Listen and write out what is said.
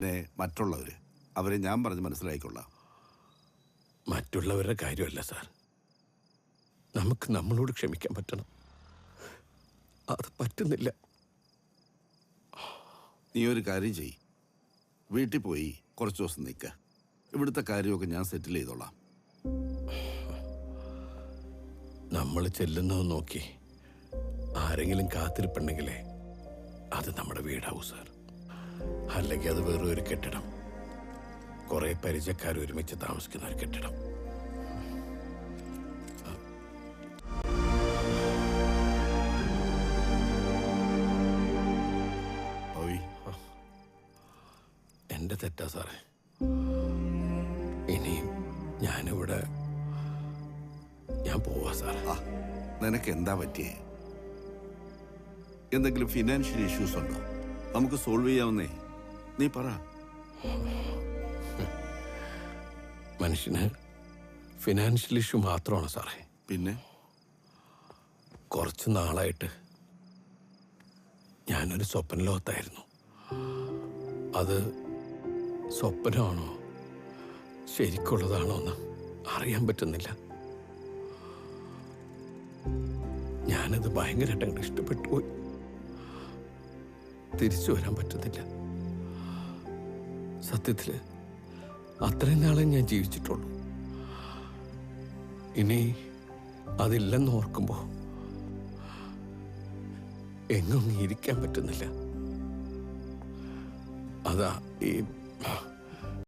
പിന്നെ മറ്റുള്ളവർ അവരെ ഞാൻ പറഞ്ഞ് മനസ്സിലായിക്കൊള്ളാം. മറ്റുള്ളവരുടെ കാര്യമല്ല സാർ, നമുക്ക് നമ്മളോട് ക്ഷമിക്കാൻ പറ്റണം. അത് പറ്റുന്നില്ല. നീ ഒരു കാര്യം ചെയ്യ്, വീട്ടിൽ പോയി കുറച്ച് ദിവസം നിൽക്കുക. ഇവിടുത്തെ കാര്യമൊക്കെ ഞാൻ സെറ്റിൽ ചെയ്തോളാം. നമ്മൾ ചെല്ലുന്നത് നോക്കി ആരെങ്കിലും കാത്തിരിപ്പുണ്ടെങ്കിലേ അത് നമ്മുടെ വീടാവൂ സാർ. അല്ലെങ്കിൽ അത് വേറെ ഒരു കെട്ടിടം, കുറെ പരിചയക്കാർ ഒരുമിച്ച് താമസിക്കുന്ന ഒരു കെട്ടിടം. എന്റെ തെറ്റാ സാറേ. ഇനിയും ഞാൻ പോവാ സാറേ. നിനക്ക് എന്താ പറ്റിയേ? എന്തെങ്കിലും ഫിനാൻഷ്യൽ ഇഷ്യൂസ് ഉണ്ടോ? നമുക്ക് സോൾവ് ചെയ്യാവുന്നേ. നീ പറ. മനുഷ്യന് ഫിനാൻഷ്യൽ ഇഷ്യൂ മാത്രമാണ് സാറേ. പിന്നെ കുറച്ച് നാളായിട്ട് ഞാനൊരു സ്വപ്ന ലോകത്തായിരുന്നു. അത് സ്വപ്നമാണോ ശരിക്കുള്ളതാണോ എന്ന് അറിയാൻ പറ്റുന്നില്ല. ഞാനത് ഭയങ്കരമായിട്ട് ഇഷ്ടപ്പെട്ടു പോയി. തിരിച്ചു വരാൻ പറ്റുന്നില്ല. സത്യത്തില് അത്രയും നാളെ ഞാൻ ജീവിച്ചിട്ടുള്ളൂ. ഇനി അതില്ലെന്ന് ഓർക്കുമ്പോ എങ്ങും ഇരിക്കാൻ പറ്റുന്നില്ല. അതാ ഈ